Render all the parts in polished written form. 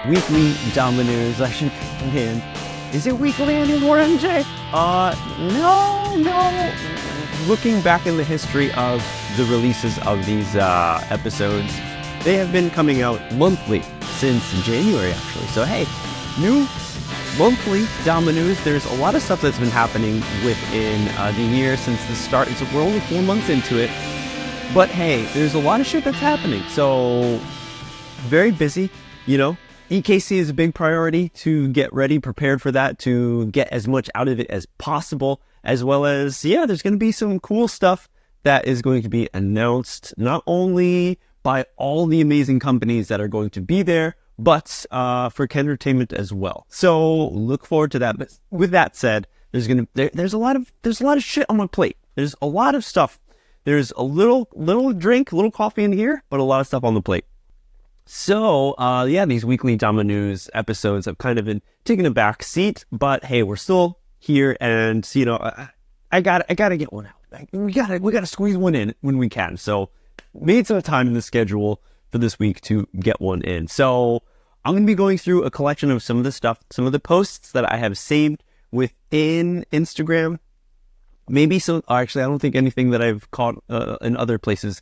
weekly Dama news. I should come in. Is it weekly anymore, MJ? No. Looking back in the history of the releases of these episodes, they have been coming out monthly since January, actually. So hey, new monthly Dama news. There's a lot of stuff that's been happening within the year since the start. So we're only 4 months into it. But hey, there's a lot of shit that's happening. So very busy, EKC is a big priority to get ready, prepared for that, to get as much out of it as possible, as well as, there's going to be some cool stuff that is going to be announced, not only by all the amazing companies that are going to be there, but for kendertainment as well. So look forward to that. But with that said, there's a lot of shit on my plate. There's a lot of stuff. There's a little drink, a little coffee in here, but a lot of stuff on the plate. So, these weekly Dama news episodes have kind of been taking a back seat, but hey, we're still here, and I gotta get one out. We gotta squeeze one in when we can. So, made some time in the schedule for this week to get one in. So, I'm gonna be going through a collection of some of the stuff, some of the posts that I have saved within Instagram. Maybe some. Actually, I don't think anything that I've caught in other places.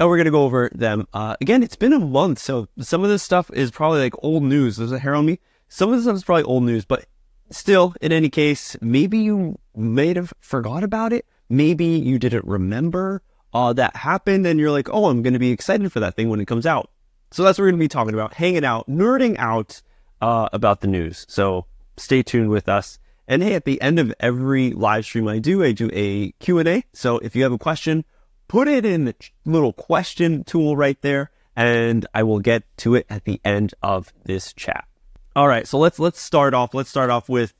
And we're going to go over them. Again, it's been a month, so some of this stuff is probably like old news. There's a hair on me. Some of this stuff is probably old news, but still, in any case, maybe you may have forgot about it. Maybe you didn't remember that happened, and you're like, oh, I'm going to be excited for that thing when it comes out. So that's what we're going to be talking about, hanging out, nerding out about the news. So stay tuned with us. And hey, at the end of every live stream I do a Q&A. So if you have a question, put it in the little question tool right there, and I will get to it at the end of this chat. All right, so let's start off. Let's start off with,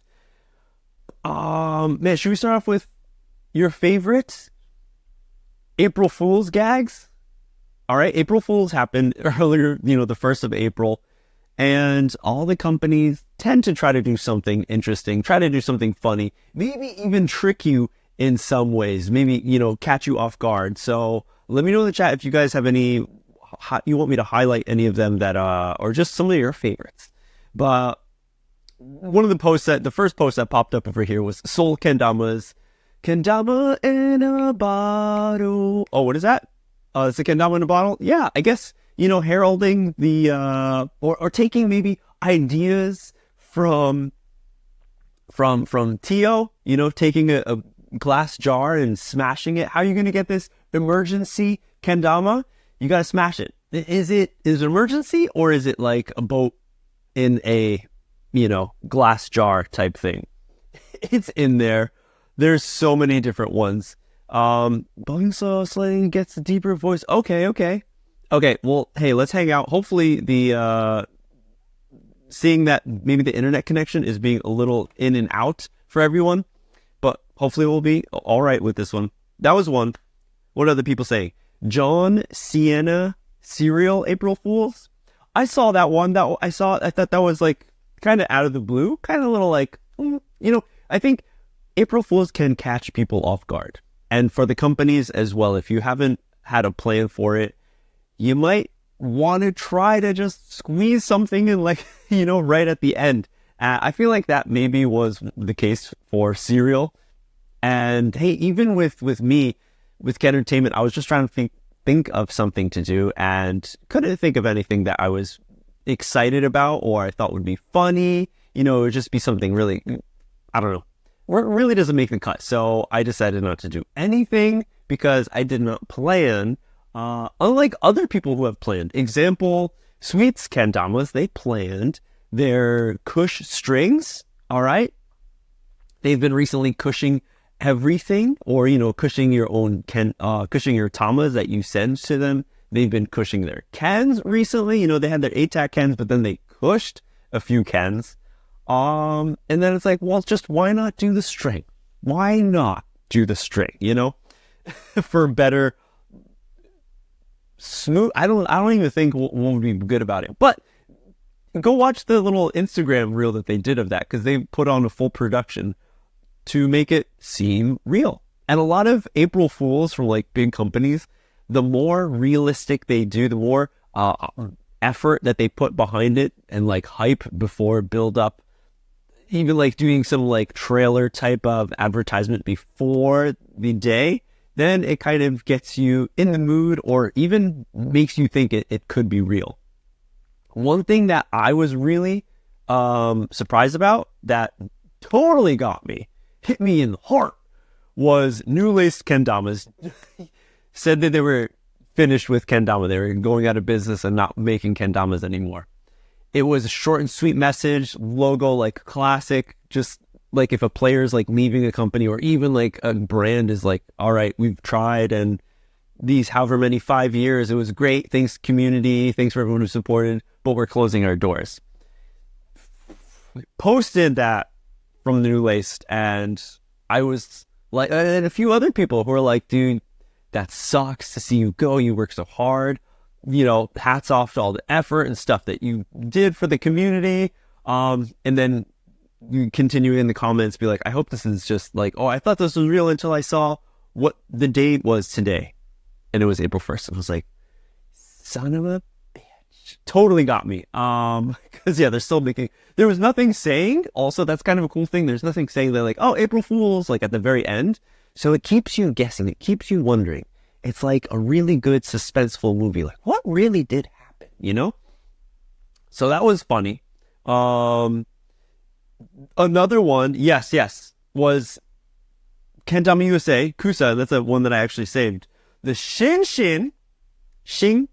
should we start off with your favorite April Fool's gags? All right, April Fool's happened earlier, the 1st of April, and all the companies tend to try to do something interesting, try to do something funny, maybe even trick you in some ways, maybe, catch you off guard. So let me know in the chat if you guys have any, you want me to highlight any of them that, or just some of your favorites. But one of the first post that popped up over here was Soul Kendama's Kendama in a bottle. Oh, what is that? It's a Kendama in a bottle? Yeah, I guess, heralding the, or taking maybe ideas from Tio, taking a glass jar and smashing it. How are you going to get this emergency kendama? You got to smash it. Is it emergency, or is it like a boat in a glass jar type thing? It's in there. There's so many different ones. Bonesaw Slaying gets a deeper voice. Okay, well, hey, let's hang out. Hopefully the seeing that maybe the internet connection is being a little in and out for everyone, but hopefully we'll be all right with this one. That was one. What are other people saying? John Sienna Serial April Fools. I saw that one. I thought that was like kind of out of the blue, kind of a little like, I think April Fools can catch people off guard. And for the companies as well, if you haven't had a plan for it, you might want to try to just squeeze something in, like, right at the end. I feel like that maybe was the case for Serial. And hey, even with me, with kendertainment, I was just trying to think of something to do and couldn't think of anything that I was excited about or I thought would be funny. It would just be something really, I don't know, really doesn't make the cut. So I decided not to do anything because I did not plan, unlike other people who have planned. Example, Sweets Kendamas, they planned their Kush strings, all right? They've been recently cushing everything, or, cushing your own cushing your tamas that you send to them. They've been cushing their cans recently. They had their ATAC cans, but then they cushed a few cans. And then it's like, well, just why not do the string? Why not do the string, for better smooth. I don't even think what would be good about it, but go watch the little Instagram reel that they did of that, because they put on a full production to make it seem real. And a lot of April Fools from like big companies, the more realistic they do, the more effort that they put behind it and like hype before build up, even like doing some like trailer type of advertisement before the day, then it kind of gets you in the mood or even makes you think it could be real. One thing that I was really surprised about that totally got me, hit me in the heart, was new laced kendamas. Said that they were finished with kendama. They were going out of business and not making kendamas anymore. It was a short and sweet message, logo like classic, just like if a player's like leaving a company or even like a brand is like, all right, we've tried and these however many 5 years, it was great. Thanks community, thanks for everyone who supported, but we're closing our doors. Posted that from the New Laced and I was like, and a few other people who were like, dude, that sucks to see you go. You work so hard. You know, hats off to all the effort and stuff that you did for the community. And then you continue in the comments, be like, I hope this is just like, oh, I thought this was real until I saw what the date was today. And it was April 1st. I was like, son of a bitch. Totally got me. Because yeah, they're still making, there was nothing saying, also that's kind of a cool thing. There's nothing saying they're like, oh, April Fools, like at the very end. So it keeps you guessing. It keeps you wondering. It's like a really good suspenseful movie. Like, what really did happen, you know? So that was funny. Another one, yes, was Kendama USA, Kusa. That's the one that I actually saved. The Shin,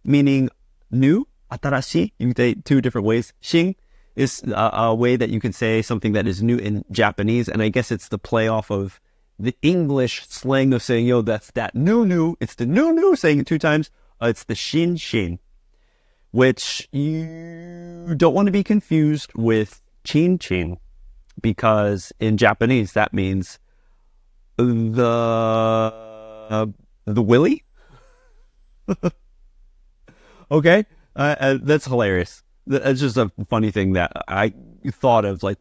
meaning new, atarashi. You can say two different ways. Shin is a way that you can say something that is new in Japanese. And I guess it's the play off of the English slang of saying, yo, that's that new. It's the new, saying it 2 times. It's the shin, which you don't want to be confused with chin, because in Japanese, that means the willy. Okay. That's hilarious. That's just a funny thing that I thought of, like,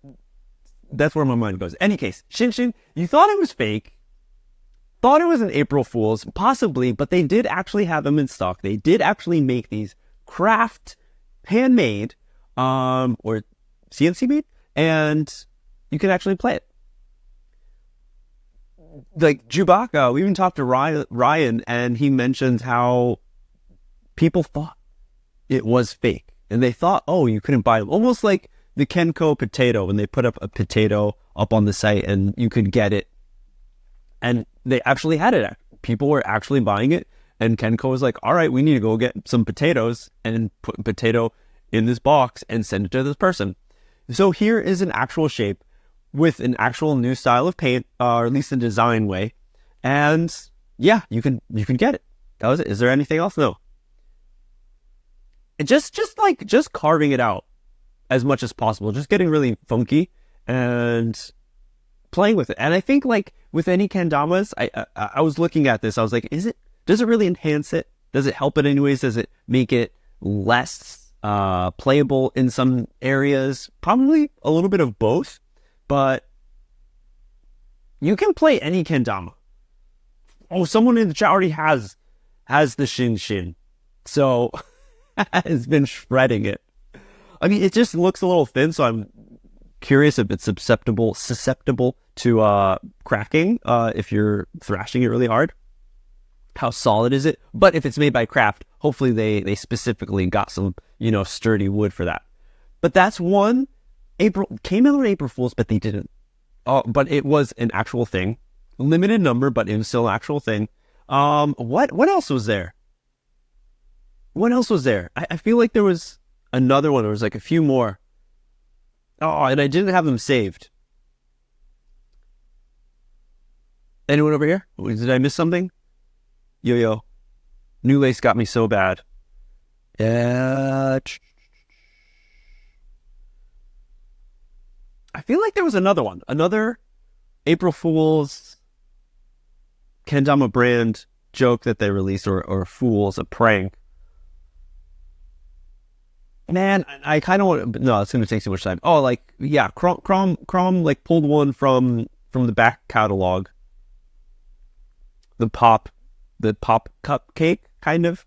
that's where my mind goes. Any case, Shin, you thought it was fake, thought it was an April Fool's, possibly, but they did actually have them in stock. They did actually make these craft, handmade, or CNC made, and you can actually play it. Like Chewbacca, we even talked to Ryan, and he mentioned how people thought it was fake, and they thought, oh, you couldn't buy them. Almost like the Kenko potato, when they put up a potato up on the site and you could get it, and they actually had it. People were actually buying it, and Kenko was like, all right, we need to go get some potatoes and put a potato in this box and send it to this person. So here is an actual shape with an actual new style of paint, or at least a design way. And yeah, you can get it. That was it. Is there anything else? No. And just carving it out as much as possible, just getting really funky and playing with it. And I think, like with any kendamas, I was looking at this, I was like, does it really enhance it? Does it help it anyways? Does it make it less playable in some areas? Probably a little bit of both, but you can play any kendama. Oh, someone in the chat already has the Shin. So has been shredding it. I mean, it just looks a little thin, so I'm curious if it's susceptible to cracking if you're thrashing it really hard. How solid is it? But if it's made by craft, hopefully they specifically got some, sturdy wood for that. But that's one. Came out on April Fools, but they didn't. But it was an actual thing. Limited number, but it was still an actual thing. What else was there? I feel like there was another one. There was like a few more. Oh, and I didn't have them saved. Anyone over here? Did I miss something? Yo. New Lace got me so bad. Yeah. I feel like there was another one. Another April Fool's kendama brand joke that they released, or Fools, a prank. Man, I kind of want to... No, it's going to take too much time. Oh, like, yeah, Crom like pulled one from the back catalog. The pop cupcake, kind of.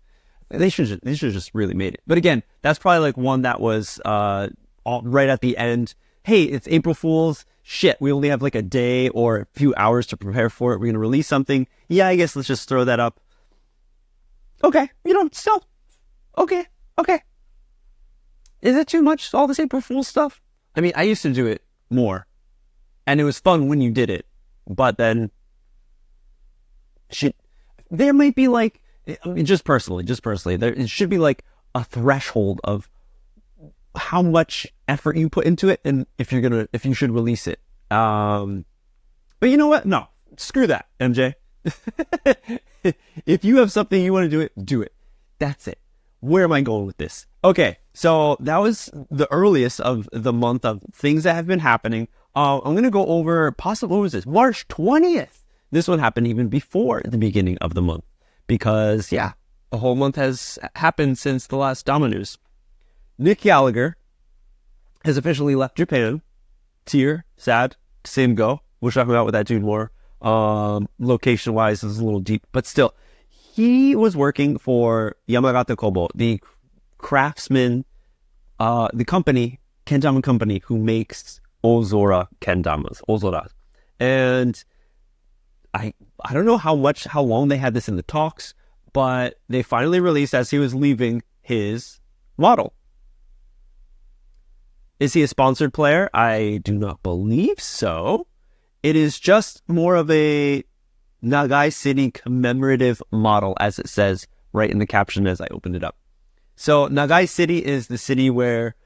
They should have just really made it. But again, that's probably like one that was right at the end. Hey, it's April Fool's. Shit, we only have like a day or a few hours to prepare for it. We're going to release something. Yeah, I guess let's just throw that up. Okay, still. Okay. Is it too much, all this April Fool's stuff? I mean, I used to do it more. And it was fun when you did it. But then, there might be like, just personally, it should be like a threshold of how much effort you put into it and if you should release it. But you know what? No, screw that, MJ. If you have something you want to do it. That's it. Where am I going with this? Okay, so that was the earliest of the month of things that have been happening. I'm going to go over possibly, what was this? March 20th. This one happened even before the beginning of the month because, yeah, a whole month has happened since the last Dama news. Nick Gallagher has officially left Japan. Tear, sad, same go. We'll talk about what that dude more. Location-wise is a little deep, but still. He was working for Yamagata Kobo, the craftsman, the company, kendama company, who makes Ozora kendamas, Ozoras. And I don't know how long they had this in the talks, but they finally released as he was leaving his model. Is he a sponsored player? I do not believe so. It is just more of a Nagai City commemorative model, as it says right in the caption as I opened it up. So Nagai City is the city where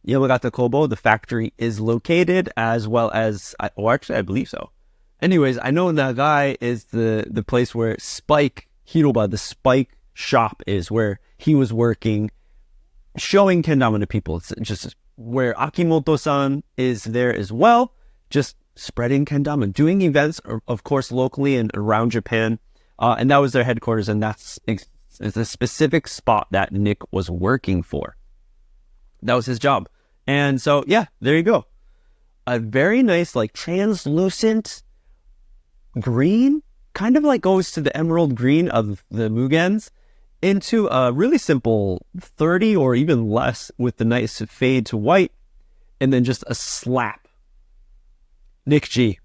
Yamagata Kobo, the factory, is located, as well as, actually I believe so. Anyways, I know Nagai is the place where Spike Hiroba, the Spike shop, is where he was working, showing kendama to people. It's just where Akimoto-san is there as well, just spreading kendama, doing events, of course, locally and around Japan. And that was their headquarters, and it's a specific spot that Nick was working for. That was his job. And so, yeah, there you go. A very nice, like, translucent green, kind of like goes to the emerald green of the Mugens, into a really simple 30 or even less with the nice fade to white, and then just a slap. Nick G.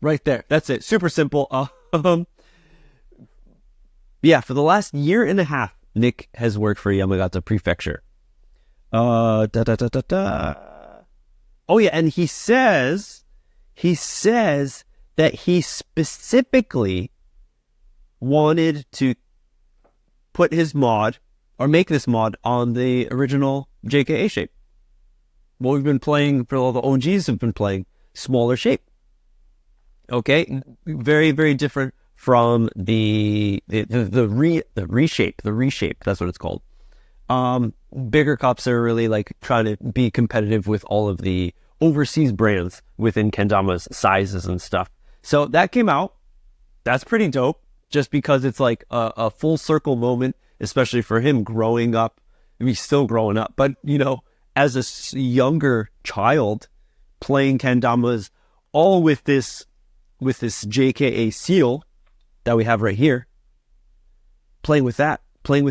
Right there. That's it. Super simple. Yeah, for the last year and a half, Nick has worked for Yamagata Prefecture. Oh yeah, and he says that he specifically wanted to put his mod, or make this mod, on the original JKA shape. What we've been playing, for all the OGs have been playing, smaller shape. Okay, very, very different from the reshape. That's what it's called. Bigger cups are really like trying to be competitive with all of the overseas brands within kendama's sizes and stuff. So that came out. That's pretty dope, just because it's like a full circle moment, especially for him growing up. I mean, he's still growing up, but as a younger child playing kendamas, all with this JKA seal that we have right here, playing with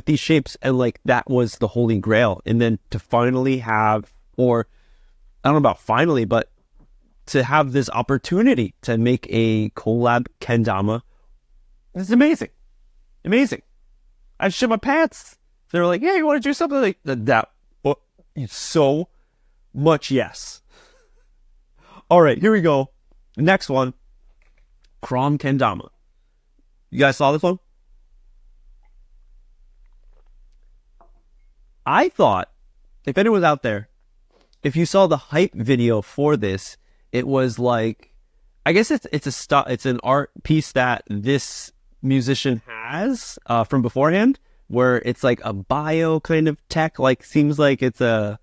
these shapes, and like that was the holy grail. And then to finally have, or I don't know about finally, but to have this opportunity to make a collab kendama, it's amazing. I shit my pants. They were like, "Yeah, you want to do something like that?" So much yes. All right, here we go. Next one, Chrome Kendama. You guys saw this one? I thought, if anyone's out there, if you saw the hype video for this, it was like, I guess it's an art piece that this musician has from beforehand, where it's like a bio kind of tech, like seems like it's in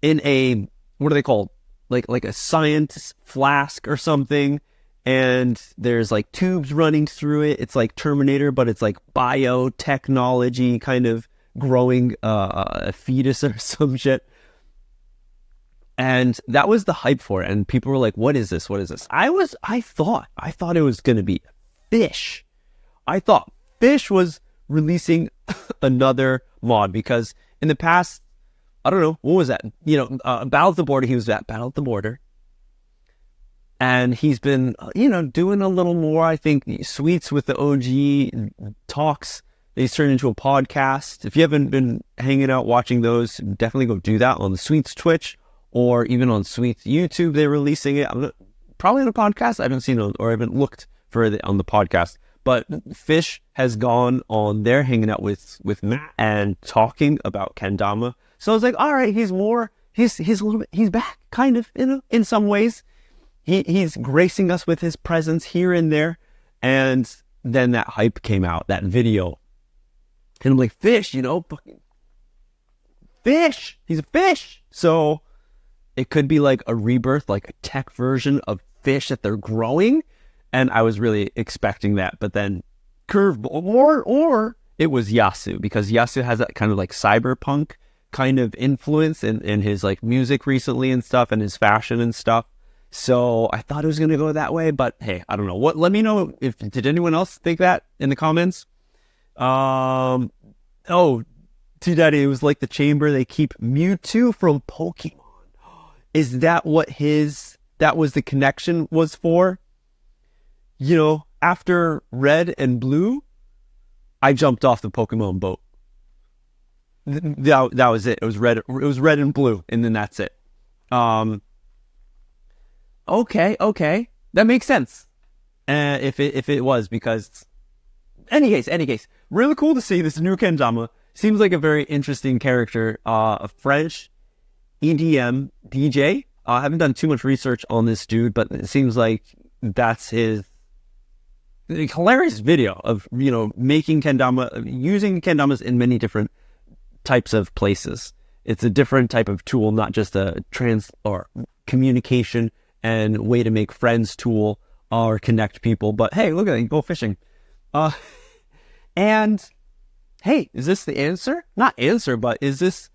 a, what are they called? Like a science flask or something, and there's like tubes running through it. It's like Terminator, but it's like biotechnology kind of growing a fetus or some shit. And that was the hype for it, and people were like, "What is this? What is this?" I thought it was going to be Fish. I thought Fish was releasing another mod because in the past, I don't know, what was that? Battle at the Border, he was at Battle at the Border. And he's been, doing a little more, I think, Sweets with the OG talks. He's turned into a podcast. If you haven't been hanging out watching those, definitely go do that on the Sweets Twitch or even on Sweets YouTube. They're releasing it. Probably on a podcast. I haven't seen it or I haven't looked for it on the podcast. But Fish has gone on there hanging out with Matt and talking about kendama. So I was like, all right, he's a little bit, he's back, kind of, in some ways. He's gracing us with his presence here and there. And then that hype came out, that video. And I'm like, Fish, fucking Fish. He's a fish. So it could be like a rebirth, like a tech version of Fish that they're growing. And I was really expecting that. But then curveball, or it was Yasu, because Yasu has that kind of like cyberpunk kind of influence in his like music recently and stuff, and his fashion and stuff. So I thought it was going to go that way, but hey, I don't know. Let me know did anyone else think that in the comments? T-Daddy, it was like the chamber they keep Mewtwo from Pokemon. Is that what that was the connection was for? After Red and Blue, I jumped off the Pokemon boat. That was it. It was red and blue, and then that's it. Okay, that makes sense. If it was, because any case, really cool to see this new kendama. Seems like a very interesting character. A French EDM DJ. I haven't done too much research on this dude, but it seems like that's his hilarious video of making kendama, using kendamas in many different types of places. It's a different type of tool, not just a or communication and way to make friends tool or connect people. But hey, look at it, go fishing. And hey, is this the answer? Not answer, but is this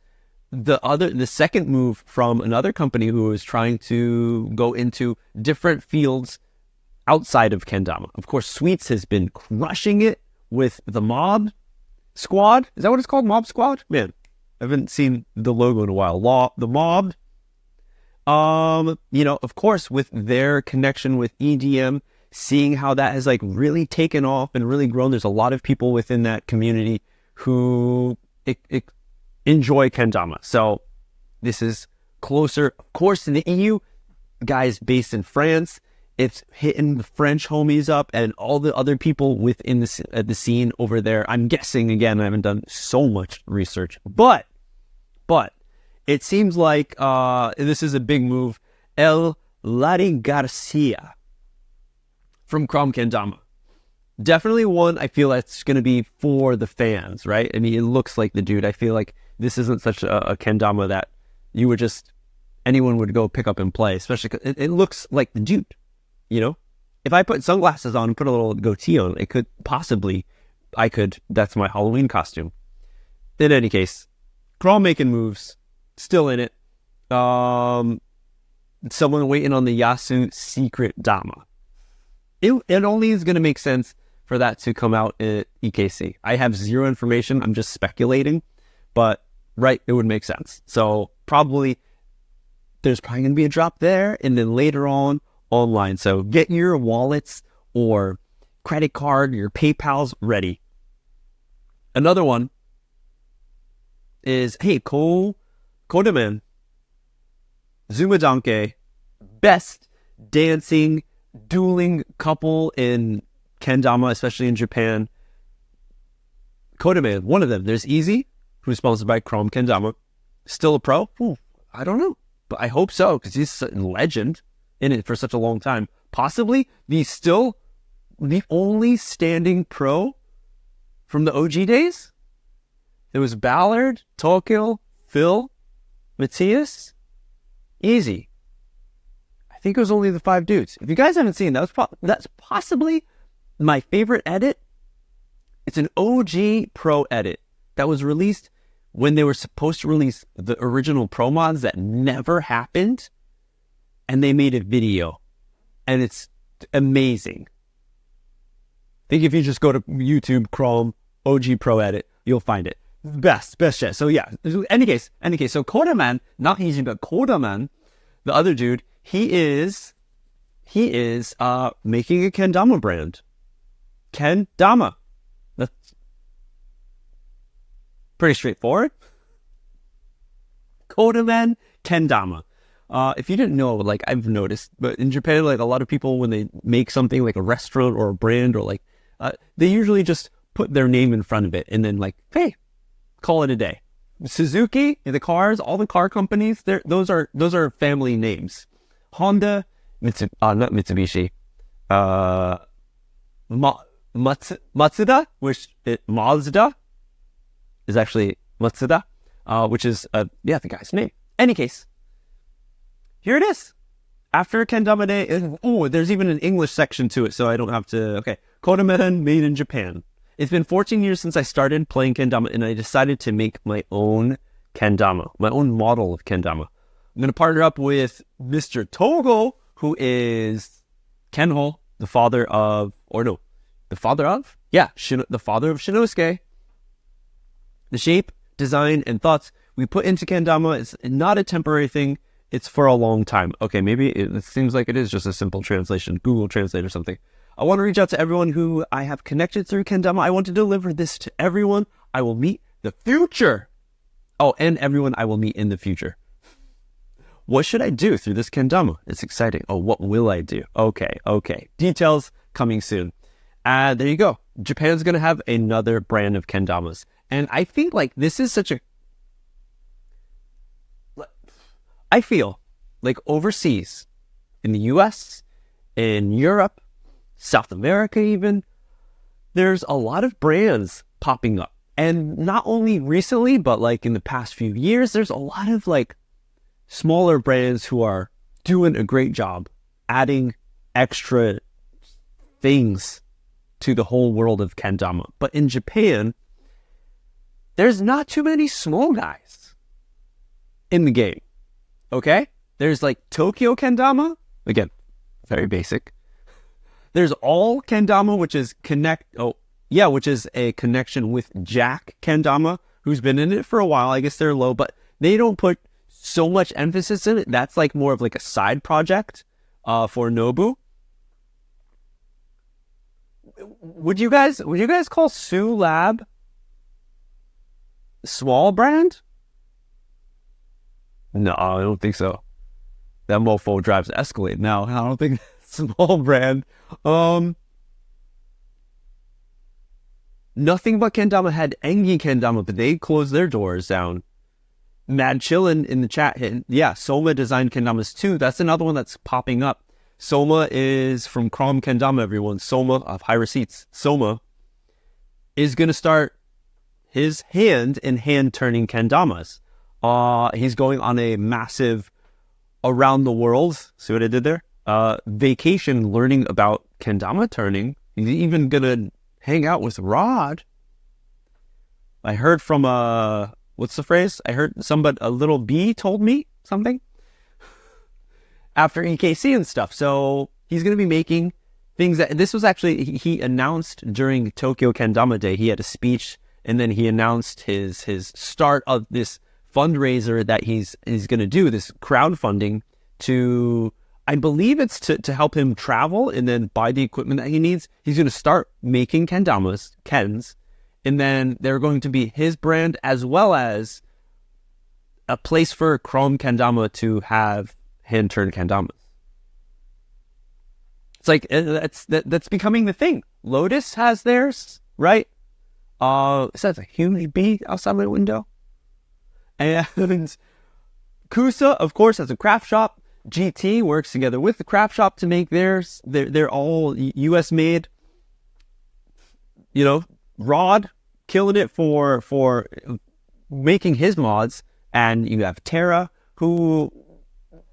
the second move from another company who is trying to go into different fields outside of kendama? Of course, Sweets has been crushing it with the Mob Squad. Is that what it's called? Mob Squad? Man, I haven't seen the logo in a while. The Mob. Of course, with their connection with EDM, seeing how that has like really taken off and really grown. There's a lot of people within that community who enjoy kendama. So this is closer, of course, in the EU. Guys based in France, it's hitting the French homies up and all the other people within the scene over there. I'm guessing, again, I haven't done so much research, but it seems like this is a big move. El Lari Garcia from Crom Kendama. Definitely one I feel that's going to be for the fans, right? I mean, it looks like the dude. I feel like this isn't such a kendama that you would anyone would go pick up and play, especially because it looks like the dude. If I put sunglasses on and put a little goatee on, that's my Halloween costume. In any case, Crawl making moves, still in it. Someone waiting on the Yasu secret Dama. It only is going to make sense for that to come out at EKC. I have zero information. I'm just speculating, but it would make sense. So there's probably going to be a drop there, and then later on, online. So get your wallets or credit card, your PayPal's ready. Another one is, hey, Kodaman, Zumadanke, best dancing, dueling couple in kendama, especially in Japan. Kodaman, one of them. There's Easy, who's sponsored by Chrome Kendama. Still a pro? I don't know, but I hope so, because he's a legend in it for such a long time. Possibly the only standing pro from the OG days. There was Ballard, Tokyo, Phil, Matthias, Easy. I think it was only the 5 dudes. If you guys haven't seen that, that's possibly my favorite edit. It's an OG pro edit that was released when they were supposed to release the original pro mods that never happened. And they made a video, and it's amazing. think if you just go to YouTube, Chrome, OG Pro Edit, you'll find it. Best shit. So yeah, any case. So Kodaman, not Heejin, but Kodaman, the other dude, he is making a kendama brand. Kendama. That's pretty straightforward. Kodaman kendama. If you didn't know, like I've noticed, but in Japan, like a lot of people, when they make something like a restaurant or a brand or like, they usually just put their name in front of it and then like, hey, call it a day. Suzuki, the cars, all the car companies, those are family names. Honda, not Mitsubishi, Matsuda, Mazda is actually Matsuda, which is the guy's name. Any case, here it is. After Kendama Day, there's even an English section to it, so I don't have to. Okay, Kodaman made in Japan. It's been 14 years since I started playing kendama, and I decided to make my own kendama, my own model of kendama. I'm going to partner up with Mr. Togo, who is Kenho, the father of Shinosuke. The shape, design, and thoughts we put into kendama is not a temporary thing. It's for a long time. Okay, maybe it seems like it is just a simple translation, Google Translate or something. I want to reach out to everyone who I have connected through kendama. I want to deliver this to everyone I will meet the future. Oh, and everyone I will meet in the future. What should I do through this kendama? It's exciting. Oh, what will I do? Okay. Details coming soon. There you go. Japan's going to have another brand of kendamas. And I think like this is I feel like overseas, in the US, in Europe, South America even, there's a lot of brands popping up. And not only recently, but like in the past few years, there's a lot of like smaller brands who are doing a great job adding extra things to the whole world of kendama. But in Japan, there's not too many small guys in the game. Okay? There's like Tokyo Kendama. Again, very basic. There's all kendama, which is which is a connection with Jack Kendama, who's been in it for a while. I guess they're low, but they don't put so much emphasis in it. That's like more of like a side project for Nobu. Would you guys call Sue Lab small brand? No, I don't think so. That mofo drives Escalade now. I don't think small brand. Nothing But Kendama had Engi Kendama, but they closed their doors down. Mad Chillin' in the chat hit. Yeah, Soma designed kendamas too. That's another one that's popping up. Soma is from Crom Kendama, everyone. Soma of High Receipts. Soma is going to start his hand turning kendamas. He's going on a massive around the world. See what I did there? Vacation learning about kendama turning. He's even going to hang out with Rod. I heard from what's the phrase? I heard a little bee told me something after EKC and stuff. So he's going to be making things that, this was actually, he announced during Tokyo Kendama Day. He had a speech and then he announced his start of this fundraiser that he's going to do, this crowdfunding to, I believe it's to help him travel and then buy the equipment that he needs. He's going to start making Kens, and then they're going to be his brand as well as a place for Chrome Kendama to have hand-turned kendamas. It's like, that's becoming the thing. Lotus has theirs, right? It says a huge bee outside my window. And Kusa, of course, has a craft shop. GT works together with the craft shop to make theirs. They're all US made. You know, Rod killing it for making his mods. And you have Terra, who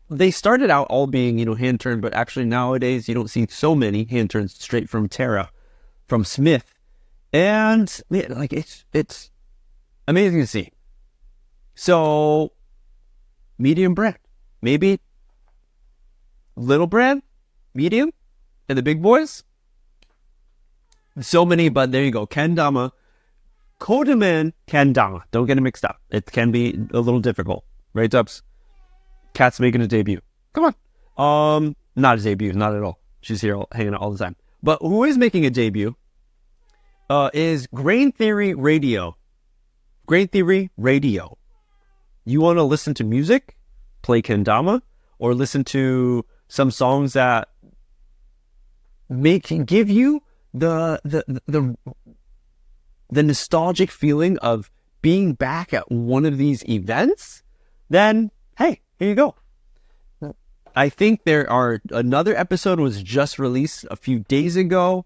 they started out all being, hand turned, but actually nowadays you don't see so many hand turns straight from Terra, from Smith. And like it's amazing to see. So medium brand, maybe little brand, medium, and the big boys. So many, but there you go. Kendama, Kodaman, kendama. Don't get it mixed up. It can be a little difficult. Right, Dubs? Kat's making a debut. Come on. Not a debut, not at all. She's here hanging out all the time. But who is making a debut is Grain Theory Radio. Grain Theory Radio. You want to listen to music? Play kendama, or listen to some songs that give you the nostalgic feeling of being back at one of these events, then hey, here you go. I think another episode was just released a few days ago,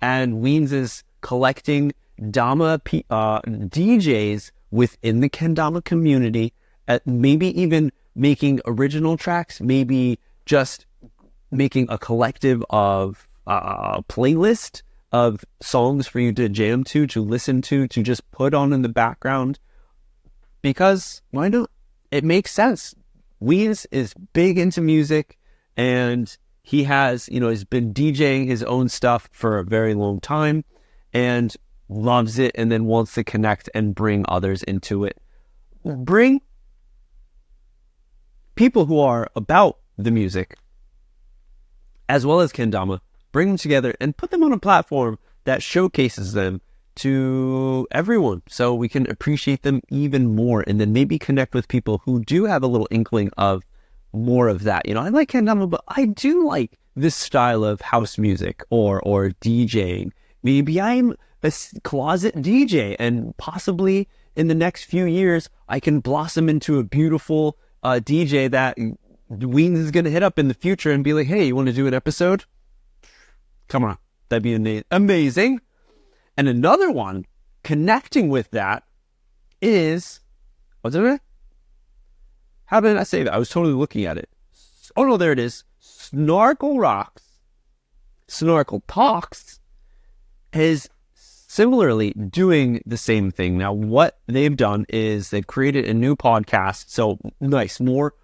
and Weens is collecting Dama DJs within the kendama community, maybe even making original tracks, maybe just making a collective of playlist of songs for you to jam to listen to just put on in the background. Because why not? It makes sense. Weens is big into music, and he has, he's been DJing his own stuff for a very long time and loves it, and then wants to connect and bring others into it. Bring people who are about the music as well as kendama, bring them together and put them on a platform that showcases them to everyone, so we can appreciate them even more, and then maybe connect with people who do have a little inkling of more of that. I like kendama, but I do like this style of house music or DJing. Maybe I'm a closet DJ, and possibly in the next few years I can blossom into a beautiful DJ that Weens is going to hit up in the future and be like, hey, you want to do an episode? Come on, that'd be amazing. And another one connecting with that is, what's it? How did I say that? I was totally looking at it. Oh no, there it is. Snorkel Talks is similarly doing the same thing. Now, what they've done is they've created a new podcast. So nice, more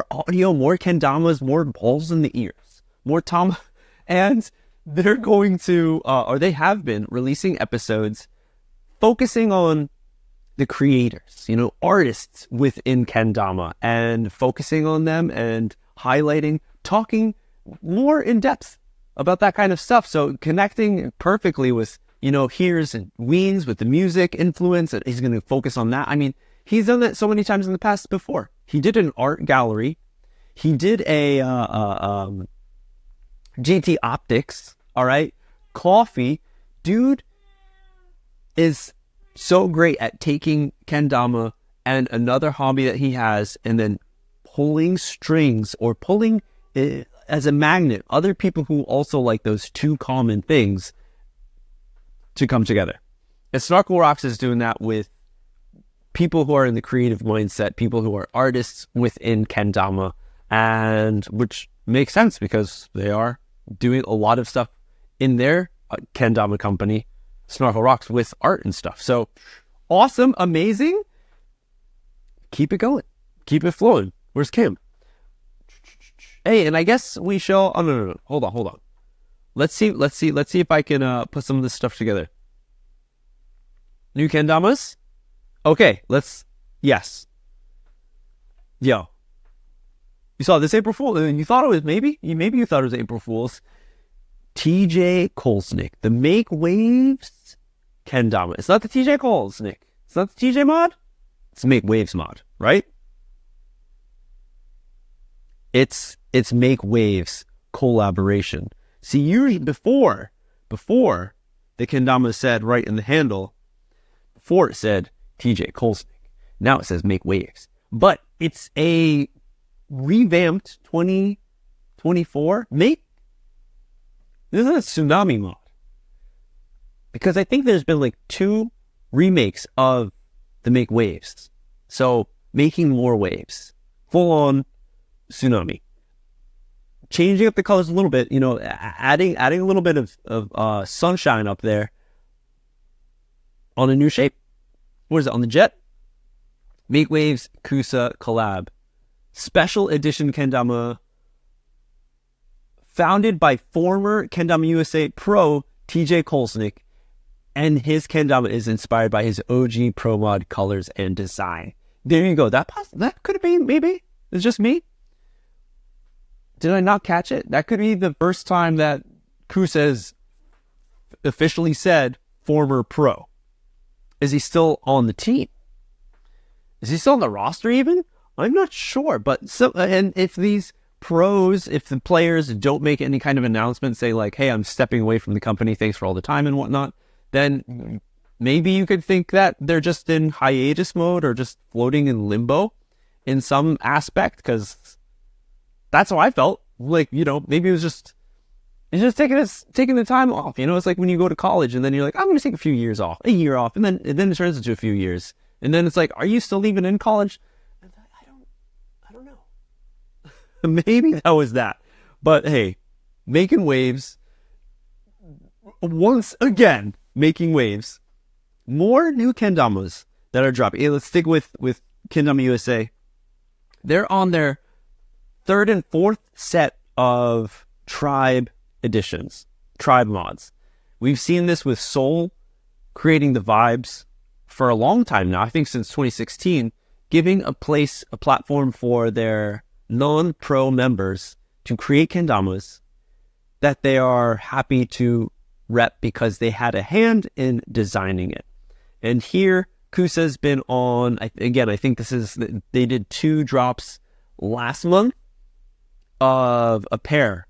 audio, more kendamas, more balls in the ears, more Tom, and they're going to, or they have been releasing episodes focusing on the creators, artists within kendama, and focusing on them and highlighting, talking more in depth about that kind of stuff. So connecting perfectly with, here's Weens with the music influence, and he's going to focus on that. I mean, he's done that so many times in the past before. He did an art gallery. He did a GT Optics, all right? Coffee. Dude is so great at taking kendama and another hobby that he has, and then pulling strings or pulling as a magnet other people who also like those two common things to come together. And Snarkle Rocks is doing that with people who are in the creative mindset, people who are artists within kendama, and which makes sense because they are doing a lot of stuff in their kendama company, Snarkle Rocks, with art and stuff. So awesome, amazing. Keep it going. Keep it flowing. Where's Kim? Hey, and I guess we shall. Oh no. Hold on. Let's see if I can put some of this stuff together. New kendamas? Okay, yes. Yo. You saw this April Fool, and you thought it was maybe you thought it was April Fool's. TJ Kolesnik, the Make Waves kendama. It's not the TJ Kolesnik. It's not the TJ mod. It's the Make Waves mod, right? It's Make Waves collaboration. See, usually before the kendama said right in the handle, before it said TJ Kolesnik. Now it says Make Waves. But it's a revamped 2024 This is a Tsunami mod. Because I think there's been like 2 remakes of the Make Waves. So making more waves. Full on Tsunami. Changing up the colors a little bit, adding a little bit of sunshine up there on a new shape. What is it, on the jet? Make Waves Kusa collab. Special edition kendama founded by former Kendama USA pro TJ Kolesnik, and his kendama is inspired by his OG Pro Mod colors and design. There you go. That could have been, maybe. It's just me. Did I not catch it? That could be the first time that Kusa has officially said former pro. Is he still on the team? Is he still on the roster even? I'm not sure. But and if these pros, if the players don't make any kind of announcement, say like, hey, I'm stepping away from the company, thanks for all the time and whatnot, then maybe you could think that they're just in hiatus mode or just floating in limbo in some aspect, because that's how I felt. Like, maybe it's just taking the time off. It's like when you go to college and then you're like, I'm going to take a year off, and then it turns into a few years. And then it's like, are you still even in college? I don't know. Maybe that was that. But hey, making waves. Once again, making waves. More new kendamas that are dropping. Hey, let's stick with Kendama USA. They're on their third and fourth set of tribe editions, tribe mods. We've seen this with Soul creating the vibes for a long time now, I think since 2016, giving a platform for their non-pro members to create kendamas that they are happy to rep because they had a hand in designing it. And here, Kusa's been on, I think they did 2 drops last month of a pair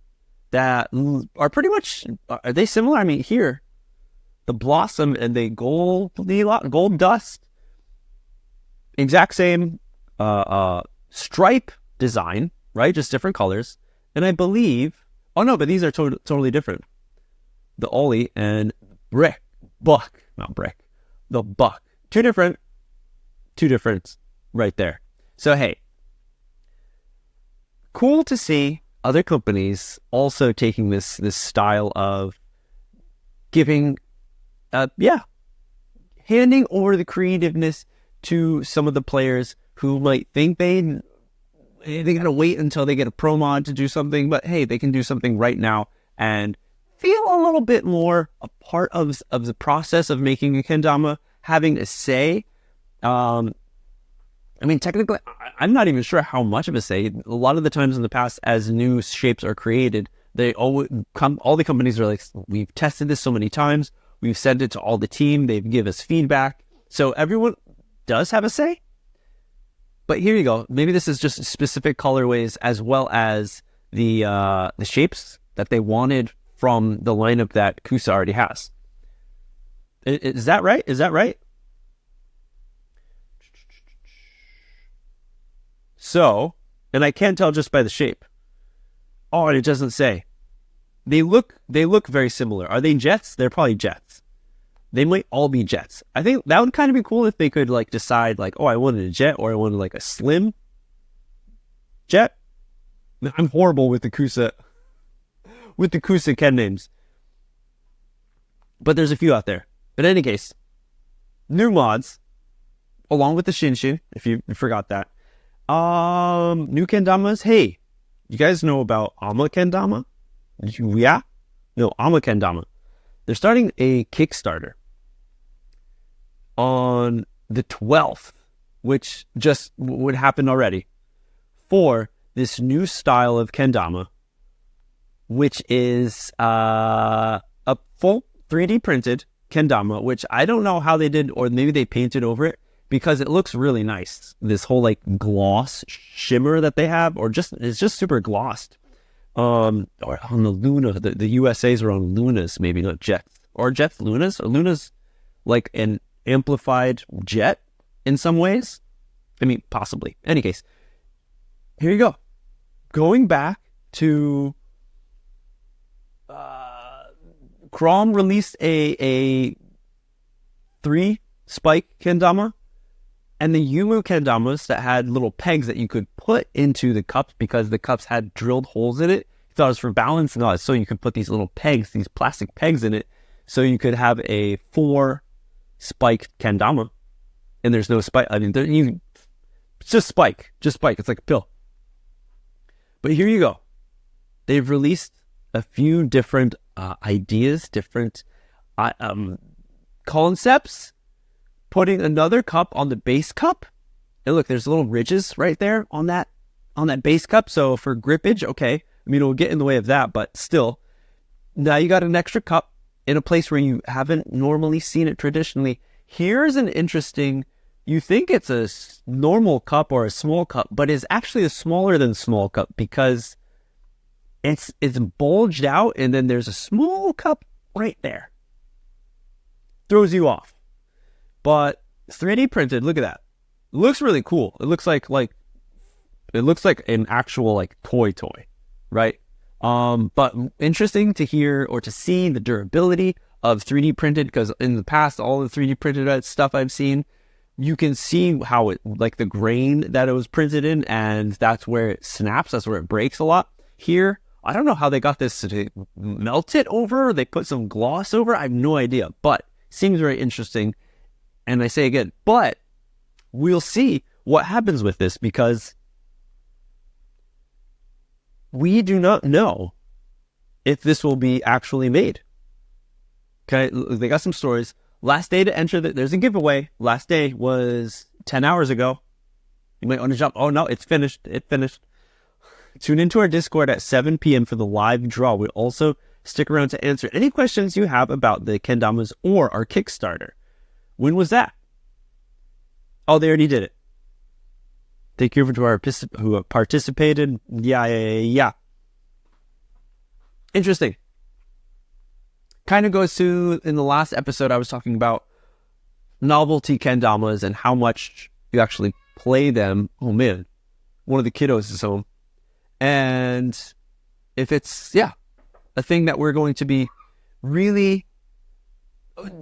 that are pretty much, are they similar? I mean, here, the Blossom and the Gold Dust, exact same stripe design, right? Just different colors. And I believe, but these are totally different. The Ollie and the Buck. Two different right there. So, hey, cool to see other companies also taking this style of giving, handing over the creativeness to some of the players who might think they gotta wait until they get a pro mod to do something, but hey, they can do something right now and feel a little bit more a part of the process of making a kendama, having a say. I mean, technically, I'm not even sure how much of a say. A lot of the times in the past, as new shapes are created, all the companies are like, we've tested this so many times, we've sent it to all the team, they've given us feedback. So everyone does have a say. But here you go. Maybe this is just specific colorways as well as the shapes that they wanted from the lineup that Kusa already has. Is that right? So, and I can't tell just by the shape. Oh, and it doesn't say. They look very similar. Are they jets? They're probably jets. They might all be jets. I think that would kind of be cool if they could like decide like, oh, I wanted a jet or I wanted like a slim jet. I'm horrible with the Kusa Ken names. But there's a few out there. But in any case, new mods, along with the Shinshin, if you forgot that. New kendamas. Hey, you guys know about Ama kendama? Yeah? No, Ama kendama. They're starting a Kickstarter on the 12th, which just would happen already, for this new style of kendama, which is a full 3D printed kendama, which I don't know how they did, or maybe they painted over it, because it looks really nice. This whole like gloss shimmer that they have, it's just super glossed. Or on the Luna, the USAs are on Lunas, maybe not Jets. Or Jets Lunas? Or Luna's like an amplified jet in some ways? I mean, possibly. In any case, here you go. Going back to Crom released a 3-spike kendama, and the Yumu kendamas that had little pegs that you could put into the cups because the cups had drilled holes in it. You thought it was for balance? No, so you could put these little pegs, these plastic pegs in it, so you could have a 4-spike kendama. And there's no spike. I mean, it's just spike. It's like a pill. But here you go. They've released a few different ideas, different concepts, putting another cup on the base cup. And look, there's little ridges right there on that base cup. So for grippage, okay, I mean, it'll get in the way of that, but still, now you got an extra cup in a place where you haven't normally seen it traditionally. Here's an interesting, you think it's a normal cup or a small cup, but it's actually a smaller than small cup because it's bulged out, and then there's a small cup right there. Throws you off. But 3D printed, look at that. It looks really cool. It looks like it looks like an actual like toy, right? But interesting to hear or to see the durability of 3D printed, because in the past, all the 3D printed stuff I've seen, you can see how it, like the grain that it was printed in, and that's where it snaps, that's where it breaks a lot. Here, I don't know how they got this to melt it over, they put some gloss over, I have no idea, but seems very interesting. And I say again, but we'll see what happens with this, because we do not know if this will be actually made. Okay, they got some stories. Last day to enter, there's a giveaway. Last day was 10 hours ago. You might want to jump. Oh no, it's finished. It finished. Tune into our Discord at 7 p.m. for the live draw. We'll also stick around to answer any questions you have about the kendamas or our Kickstarter. When was that? Oh, they already did it. Thank you to our who participated. Yeah. Interesting. Kind of goes to, in the last episode, I was talking about novelty kendamas and how much you actually play them. Oh man, one of the kiddos is home. And if it's, a thing that we're going to be really,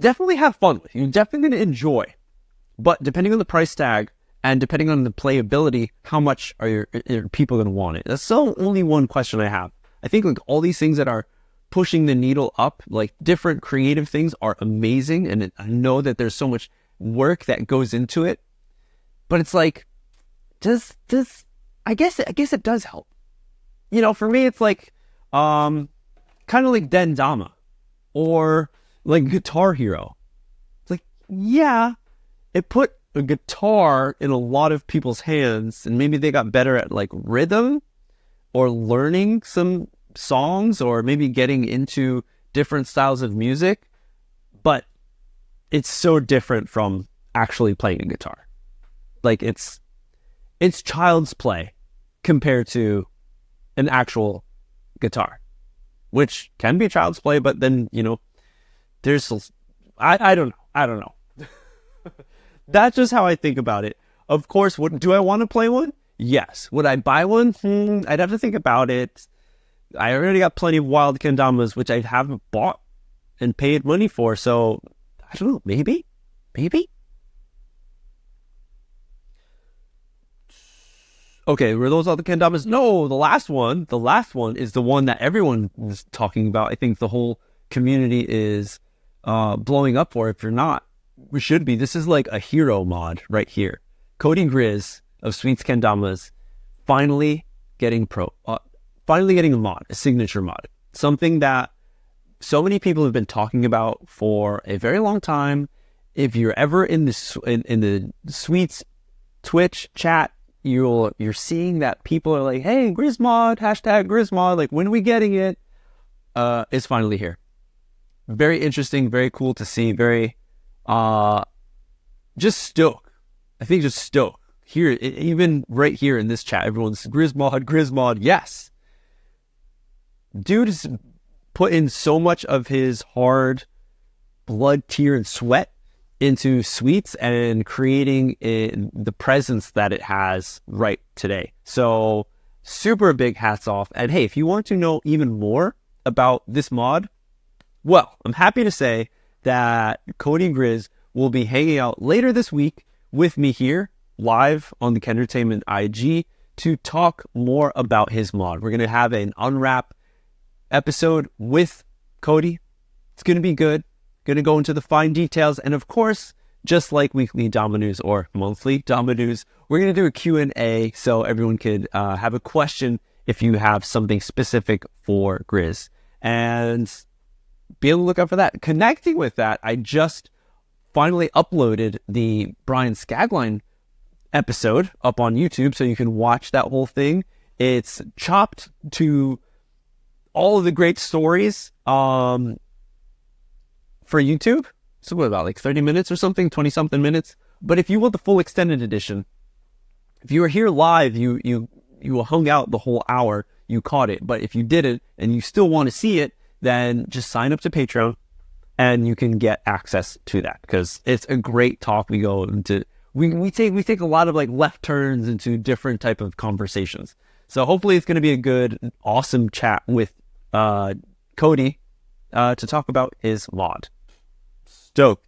definitely have fun with. You're definitely going to enjoy. But depending on the price tag, and depending on the playability, how much are people going to want it? That's the only one question I have. I think like all these things that are pushing the needle up, like different creative things, are amazing. And I know that there's so much work that goes into it. But it's like, I guess it does help. For me, it's like, kind of like Dama or like Guitar Hero. It's like, it put a guitar in a lot of people's hands, and maybe they got better at like rhythm or learning some songs or maybe getting into different styles of music, but it's so different from actually playing a guitar. Like it's child's play compared to an actual guitar, which can be child's play, but then, there's, I don't know. That's just how I think about it. Of course, do I want to play one? Yes. Would I buy one? I'd have to think about it. I already got plenty of wild kendamas, which I haven't bought and paid money for. So, I don't know. Maybe? Okay, were those all the kendamas? No, the last one is the one that everyone is talking about. I think the whole community is blowing up for. If you're not, we should be. This is like a hero mod right here. Cody Grizz of Sweets Kendamas finally getting a mod, a signature mod. Something that so many people have been talking about for a very long time. If you're ever in the Sweets Twitch chat, you're seeing that people are like, hey, Grizz mod, hashtag Grizz mod, like, when are we getting it? It's finally here. Very interesting, very cool to see, very just stoked. I think just stoked. Here, even right here in this chat, everyone's Grizz mod, yes. Dude has put in so much of his hard blood, tear, and sweat into Sweets and creating the presence that it has right today. So super big hats off. And hey, if you want to know even more about this mod, well, I'm happy to say that Cody Grizz will be hanging out later this week with me here live on the Kendertainment IG to talk more about his mod. We're going to have an unwrap episode with Cody. It's going to be good. Going to go into the fine details. And of course, just like weekly Dama News or monthly Dama News, we're going to do a Q&A so everyone could have a question if you have something specific for Grizz. and be able to look out for that. Connecting with that, I just finally uploaded the Brian Scagline episode up on YouTube, so you can watch that whole thing. It's chopped to all of the great stories for YouTube. So what, about like 30 minutes or something, 20 something minutes. But if you want the full extended edition, if you were here live, you hung out the whole hour, you caught it. But if you didn't and you still want to see it, then just sign up to Patreon and you can get access to that, because it's a great talk. We go into we take a lot of like left turns into different type of conversations. So hopefully it's going to be a good, awesome chat with Cody to talk about his mod. Stoked.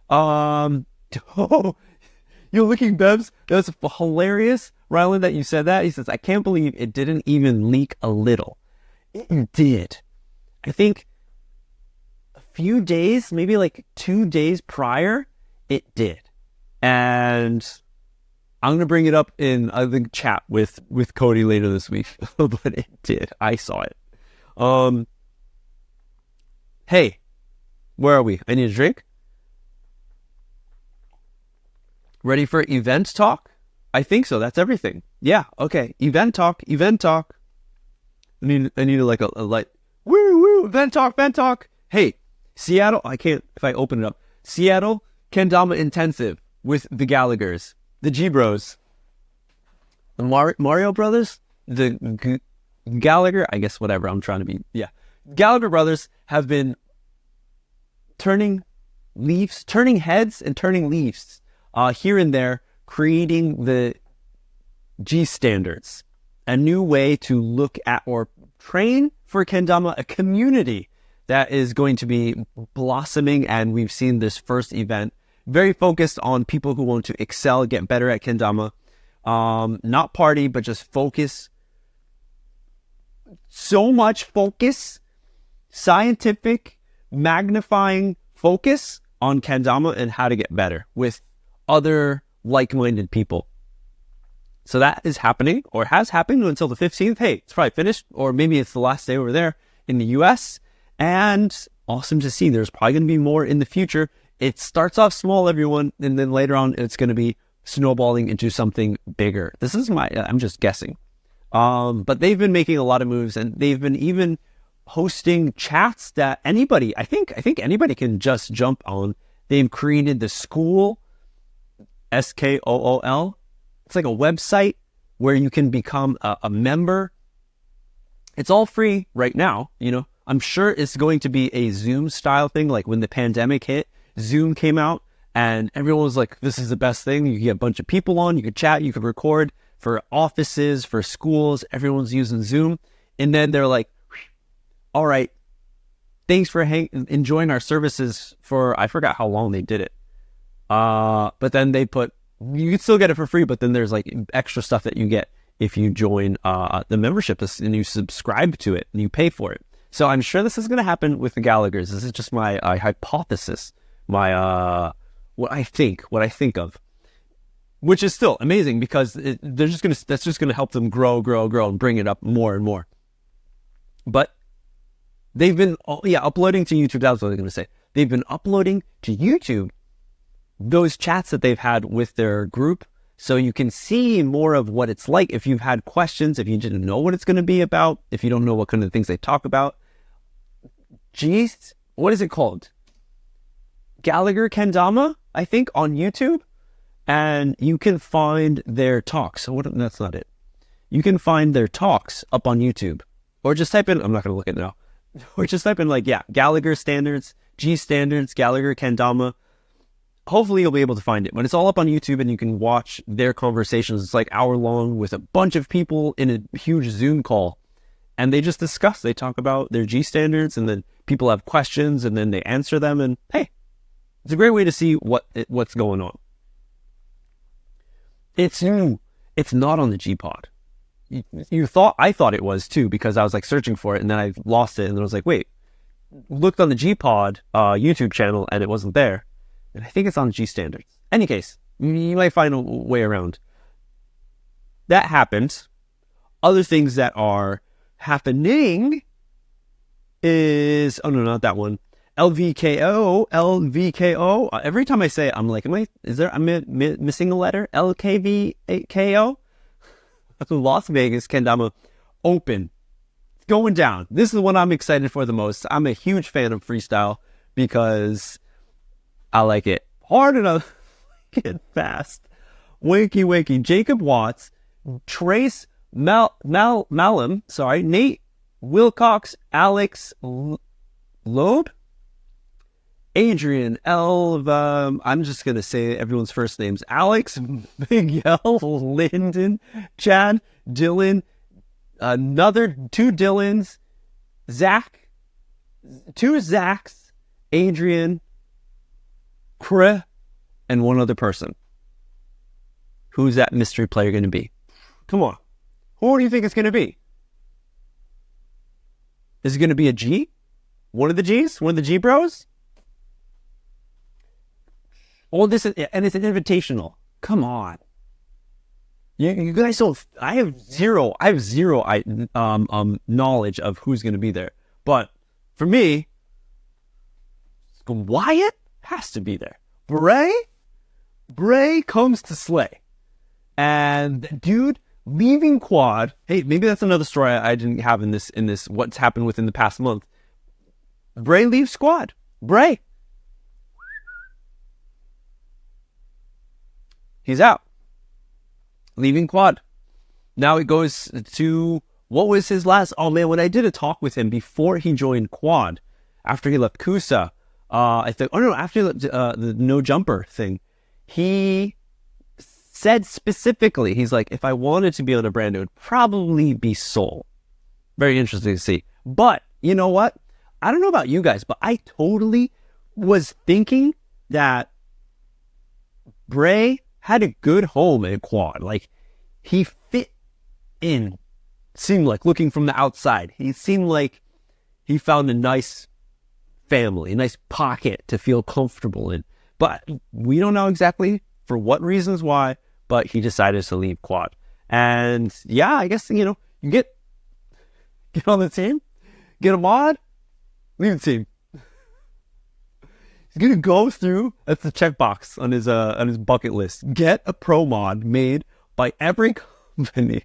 Oh, you're looking, Bebs. That's hilarious, Rylan, that you said that. He says, I can't believe it didn't even leak a little. It did. I think a few days, maybe like 2 days prior, it did. And I'm going to bring it up in, I think, chat with Cody later this week. But it did. I saw it. Hey, where are we? I need a drink. Ready for event talk? I think so. That's everything. Yeah. Okay. Event talk. I need like a light. Woo. Event talk. Hey, Seattle. I can't, if I open it up. Seattle Kendama Intensive with the Gallaghers, the G-Bros, the Mario Brothers, the Gallagher. I guess whatever I'm trying to be. Yeah. Gallagher brothers have been turning heads and turning leaves here and there, creating the G standards, a new way to look at or train for kendama, a community that is going to be blossoming. And we've seen this first event very focused on people who want to excel, get better at kendama, not party, but just focus. So much focus, scientific, magnifying focus on kendama and how to get better with other like-minded people. So that is happening, or has happened until the 15th. Hey, it's probably finished, or maybe it's the last day over there in the US. And awesome to see. There's probably going to be more in the future. It starts off small, everyone, and then later on it's going to be snowballing into something bigger. This is I'm just guessing. But they've been making a lot of moves, and they've been even hosting chats that anybody, I think anybody can just jump on. They've created the School, SKOOL. It's like a website where you can become a member. It's all free right now. I'm sure it's going to be a Zoom style thing. Like when the pandemic hit, Zoom came out and everyone was like, this is the best thing. You can get a bunch of people on, you could chat, you could record for offices, for schools. Everyone's using Zoom. And then they're like, all right, thanks for enjoying our services for, I forgot how long they did it. But then they put, you can still get it for free, but then there's like extra stuff that you get if you join the membership and you subscribe to it and you pay for it. So I'm sure this is going to happen with the Gallaghers. This is just my hypothesis, my what I think of, which is still amazing because that's just going to help them grow and bring it up more and more. But they've been uploading to YouTube. That's what I was going to say. They've been uploading to YouTube those chats that they've had with their group, so you can see more of what it's like. If you've had questions, if you didn't know what it's going to be about, if you don't know what kind of things they talk about, what is it called? Gallagher Kendama, I think, on YouTube, and you can find their talks. So that's not it. You can find their talks up on YouTube, or just type in. I'm not going to look at it now. Or just type in Gallagher standards, G standards, Gallagher Kendama. Hopefully you'll be able to find it, but it's all up on YouTube and you can watch their conversations. It's like hour long with a bunch of people in a huge Zoom call, and they just discuss, they talk about their G standards, and then people have questions and then they answer them, and hey, it's a great way to see what's going on. It's not on the G pod. I thought it was too, because I was like searching for it and then I lost it, and then I was like, wait, looked on the G pod YouTube channel and it wasn't there. And I think it's on G standards. Any case, you might find a way around. That happened. Other things that are happening is, oh no, not that one. LVKO. Every time I say it, I'm like, am I missing a letter? LKVKO? Las Vegas Kendama Open. It's going down. This is what I'm excited for the most. I'm a huge fan of freestyle because I like it hard enough, get fast. Wakey. Jacob Watts, Trace Malum, Nate Wilcox, Alex Loeb, Adrian I'm just going to say everyone's first names. Alex, Miguel, Lyndon, Chad, Dylan, another 2 Dylans, Zach, 2 Zachs, Adrian, Kre, and 1 other person. Who's that mystery player going to be? Come on. Who do you think it's going to be? Is it going to be a G? One of the Gs? One of the G bros? All this is, and it's an invitational. Come on. You guys don't. I have zero knowledge of who's going to be there. But for me, Wyatt has to be there. Bray comes to slay. And dude, leaving quad. Hey, maybe that's another story I didn't have in this what's happened within the past month. Bray leaves squad. Bray. He's out. Leaving quad. Now it goes to, what was his last? Oh man, when I did a talk with him before he joined quad, after he left Kusa, after he left the no jumper thing, he said specifically, he's like, if I wanted to be on a brand, it would probably be Soul. Very interesting to see. But you know what? I don't know about you guys, but I totally was thinking that Bray had a good home at quad. Like, he fit in. Seemed like, looking from the outside, he seemed like he found a nice family, a nice pocket to feel comfortable in. But we don't know exactly for what reasons why, but he decided to leave quad. And yeah, I guess, you get on the team, get a mod, leave the team. He's gonna go through, that's the checkbox on his bucket list. Get a pro mod made by every company.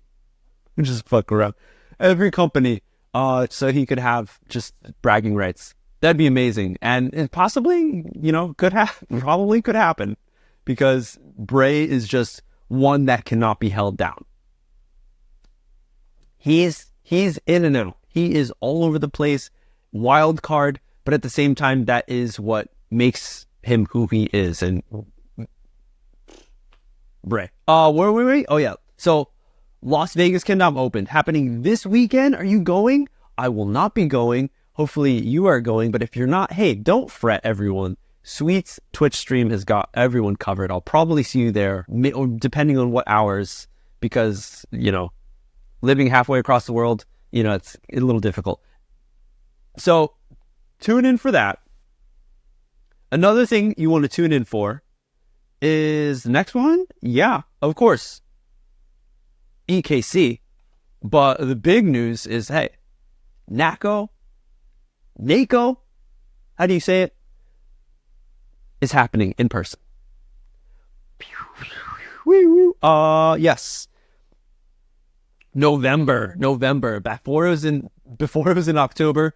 Just fuck around. Every company, so he could have just bragging rights. That'd be amazing. And possibly, probably could happen. Because Bray is just one that cannot be held down. He's in and out. He is all over the place. Wild card, but at the same time, that is what makes him who he is. And Bray. Where were we? Oh yeah. So Las Vegas Kendama Open happening this weekend. Are you going? I will not be going. Hopefully you are going. But if you're not, hey, don't fret, everyone. Sweet's Twitch stream has got everyone covered. I'll probably see you there, depending on what hours, because, living halfway across the world, it's a little difficult. So tune in for that. Another thing you want to tune in for is the next one. Yeah, of course. EKC. But the big news is, hey, Nako, how do you say it? Is happening in person. Yes. November. Before it was in October,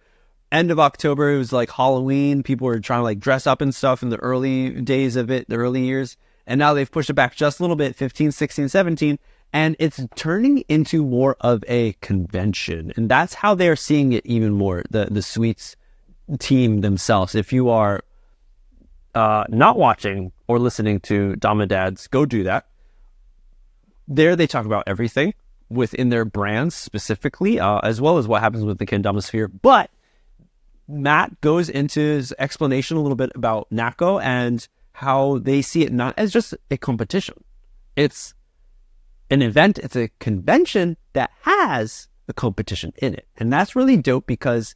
end of October, it was like Halloween. People were trying to like dress up and stuff in the early days of it, the early years. And now they've pushed it back just a little bit, 15, 16, 17. And it's turning into more of a convention. And that's how they're seeing it even more, the Sweets team themselves. If you are not watching or listening to Dama Dads, go do that. There they talk about everything within their brands specifically, as well as what happens with the Kendama sphere. But Matt goes into his explanation a little bit about Nako and how they see it not as just a competition. It's an event, it's a convention that has a competition in it. And that's really dope because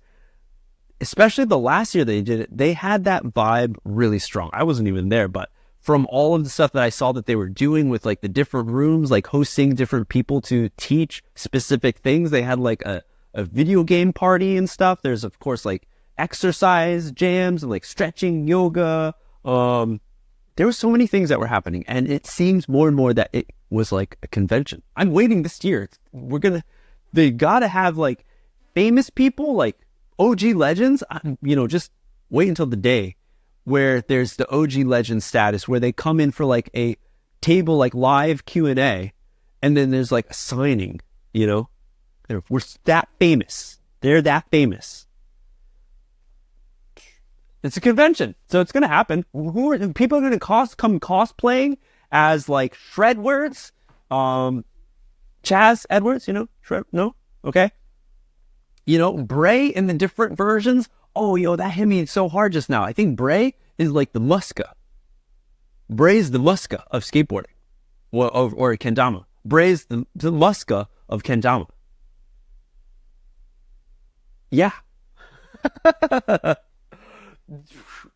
especially the last year they did it, they had that vibe really strong. I wasn't even there, but from all of the stuff that I saw that they were doing with like the different rooms, like hosting different people to teach specific things, they had like a a video game party and stuff. There's, of course, like exercise jams and like stretching yoga. There were so many things that were happening, and it seems more and more that it was like a convention. I'm waiting this year. They gotta have like famous people, like OG legends. Just wait until the day where there's the OG legend status, where they come in for like a table, like live Q&A, and then there's like a signing. We're that famous. They're that famous. It's a convention, so it's gonna happen. People are gonna come cosplaying as like Shredwords, Chaz Edwards, Shred, no, okay, Bray in the different versions. Oh, that hit me so hard just now. I think Bray is like the Muska. Bray's the Muska of skateboarding, or kendama. Bray's the Muska of kendama. Yeah.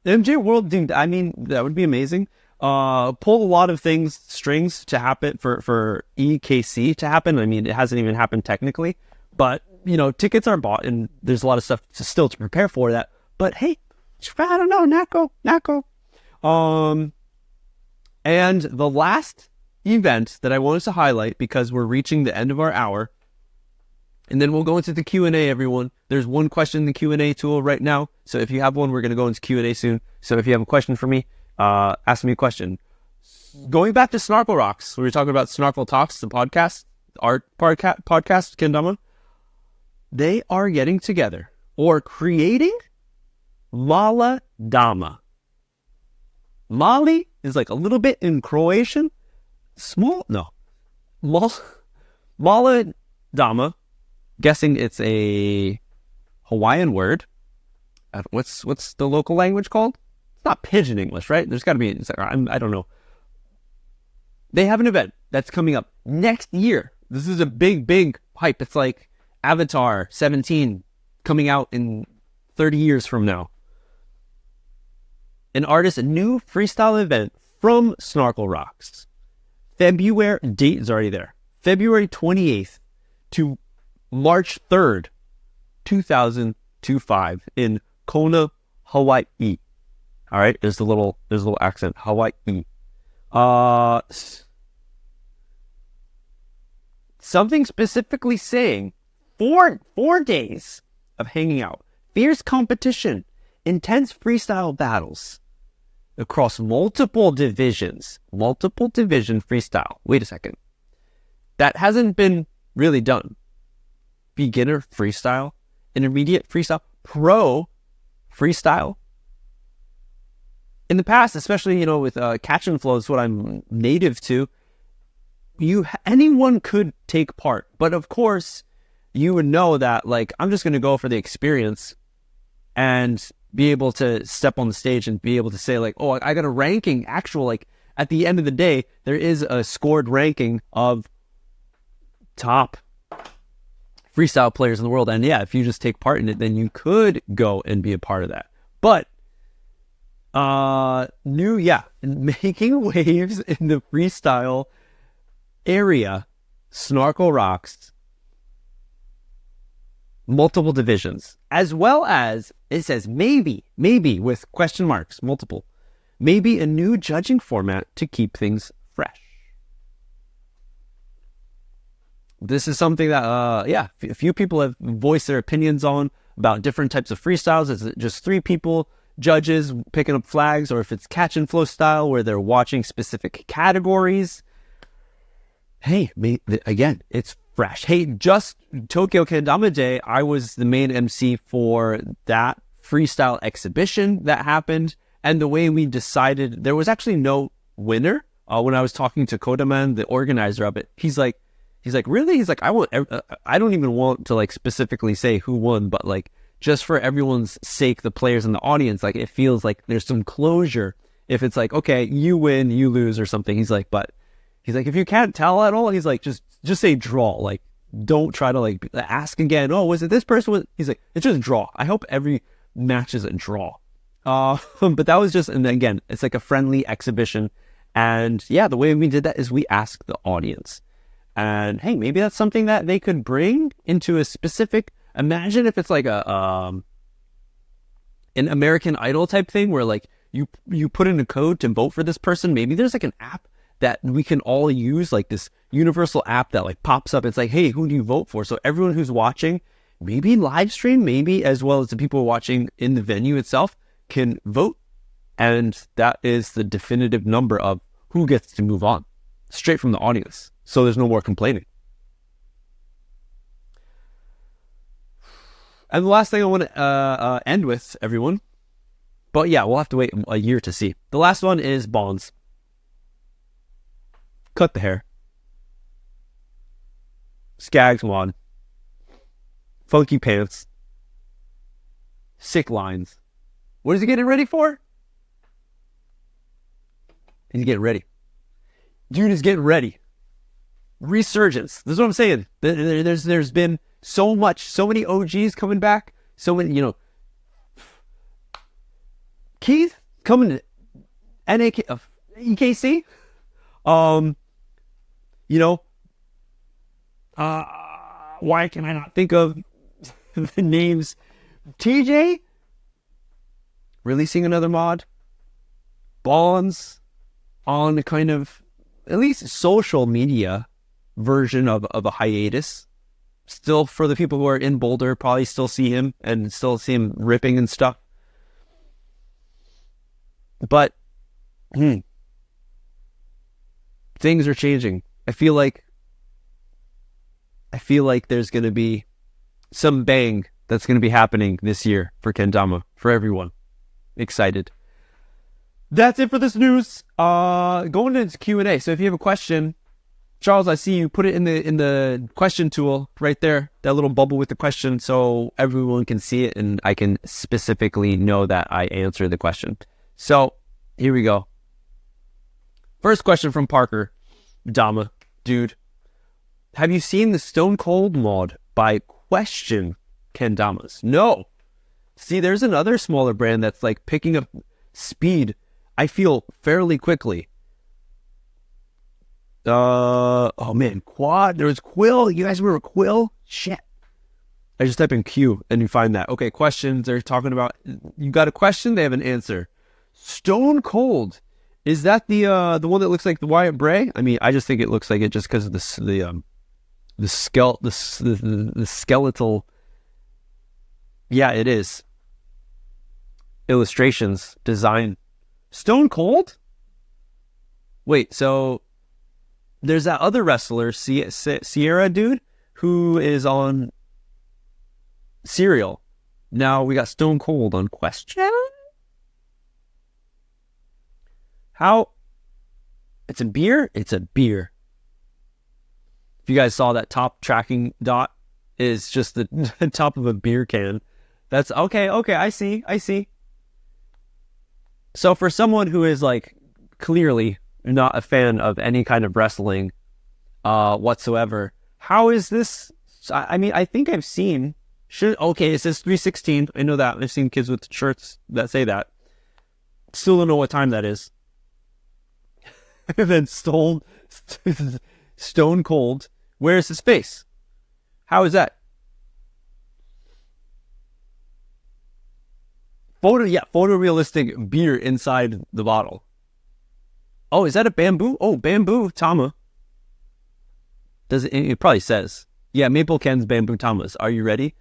MJ World, dude, I mean, that would be amazing. Pull a lot of strings to happen for EKC to happen. I mean, it hasn't even happened technically, but tickets are bought and there's a lot of stuff still to prepare for that. But hey, I don't know, Nako. And the last event that I wanted to highlight, because we're reaching the end of our hour, and then we'll go into the Q&A, everyone. There's one question in the Q&A tool right now. So if you have one, we're going to go into Q&A soon. So if you have a question for me, ask me a question. Going back to Snarkle Rocks, we were talking about Snarkle Talks, the podcast, art podcast, Kendama. They are getting together or creating Mala Dama. Mali is like a little bit in Croatian. Mala Dama. Guessing it's a Hawaiian word. What's the local language called? It's not Pidgin English, right? There's got to be. I don't know. They have an event that's coming up next year. This is a big hype. It's like Avatar 17 coming out in 30 years from now. A new freestyle event from Snarkle Rocks. February date is already there. February 28th to March 3rd, 2025 in Kona, Hawaii. All right, there's a little accent, Hawaii. Something specifically saying 4 days of hanging out, fierce competition, intense freestyle battles across multiple division freestyle. Wait a second. That hasn't been really done. Beginner freestyle, intermediate freestyle, pro freestyle. In the past, especially, with catch and flow is what I'm native to, anyone could take part. But of course, you would know that, like, I'm just going to go for the experience and be able to step on the stage and be able to say, like, oh, I got a ranking, at the end of the day, there is a scored ranking of top freestyle players in the world. And yeah, if you just take part in it, then you could go and be a part of that. But making waves in the freestyle area, Snarkle Rocks, multiple divisions, as well as it says maybe with question marks, multiple, maybe a new judging format to keep things fresh. This is something that, a few people have voiced their opinions on about different types of freestyles. Is it just 3 people, judges, picking up flags, or if it's catch and flow style where they're watching specific categories? Hey, again, it's fresh. Hey, just Tokyo Kendama Day, I was the main MC for that freestyle exhibition that happened. And the way we decided, there was actually no winner. When I was talking to Kodaman, the organizer of it, he's like, really? He's like, I don't even want to like specifically say who won, but like just for everyone's sake, the players in the audience, like it feels like there's some closure. If it's like, okay, you win, you lose or something. He's like, if you can't tell at all, he's like, just say draw. Like, don't try to like ask again. Oh, was it this person? He's like, it's just draw. I hope every match is a draw. But that was just, and again, it's like a friendly exhibition. And yeah, the way we did that is we asked the audience. And hey, maybe that's something that they could bring into a specific Imagine if it's like an American Idol type thing where like you put in a code to vote for this person. Maybe there's like an app that we can all use, like this universal app that like pops up. It's like, hey, who do you vote for? So everyone who's watching, maybe live stream, maybe as well as the people watching in the venue itself can vote. And that is the definitive number of who gets to move on straight from the audience. So there's no more complaining. And the last thing I want to end with, everyone, but yeah, we'll have to wait a year to see. The last one is bonds. Cut the hair. Skags mod. Funky pants. Sick lines. What is he getting ready for? He's getting ready. Dude is getting ready. Resurgence. This is what I'm saying. There's been so many OGs coming back. So many, Keith coming to EKC. Why can I not think of the names? TJ releasing another mod. Bonds on a kind of at least social media version of a hiatus. Still, for the people who are in Boulder, probably still see him and still see him ripping and stuff. But things are changing. I feel like there's going to be some bang that's going to be happening this year for kendama, for everyone. Excited. That's it for this news. Going into Q&A. So if you have a question, Charles, I see you put it in the question tool right there, that little bubble with the question, so everyone can see it and I can specifically know that I answered the question. So here we go. First question from Parker. Dama, dude, have you seen the Stone Cold mod by Question Kendamas? No. See, there's another smaller brand that's like picking up speed, I feel, fairly quickly. Oh man, Quad. There was Quill. You guys remember Quill? Shit. I just type in Q and you find that. Okay, questions. They're talking about. You got a question. They have an answer. Stone Cold. Is that the one that looks like the Wyatt Bray? I mean, I just think it looks like it just because of the skeletal. Yeah, it is. Illustrations, design. Stone Cold? Wait, so there's that other wrestler, Sierra dude, who is on Serial. Now we got Stone Cold on Question. How? It's a beer? It's a beer. If you guys saw that top tracking dot is just the top of a beer can. That's okay, I see. So for someone who is like clearly not a fan of any kind of wrestling whatsoever, how is this? I mean, I think I've seen. Okay, it says 316. I know that. I've seen kids with shirts that say that. Still don't know what time that is. And then Stone Cold. Where's his face? How is that? Photorealistic beer inside the bottle. Oh, is that a bamboo? Oh, bamboo Tama. It probably says. Yeah, Maple Ken's bamboo Tamas. Are you ready?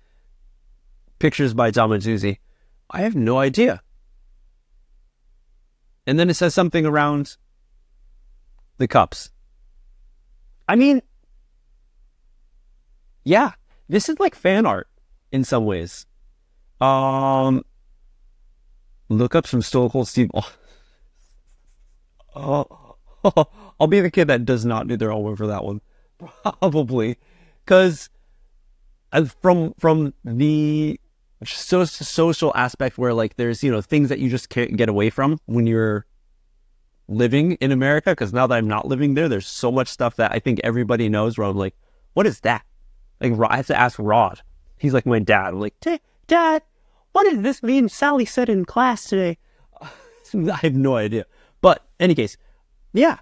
Pictures by Dama Zuzi. I have no idea. And then it says something around the cups. I mean, yeah, this is like fan art in some ways. Look up some Stone Cold Steve. Oh, I'll be the kid that does not do their homework for that one, probably, because from the social aspect where like there's things that you just can't get away from when you're living in America. Because now that I'm not living there, there's so much stuff that I think everybody knows. Where I'm like, what is that? Like I have to ask Rod. He's like my dad. I'm like, Dad, what did this mean? Sally said in class today. I have no idea. But any case, yeah.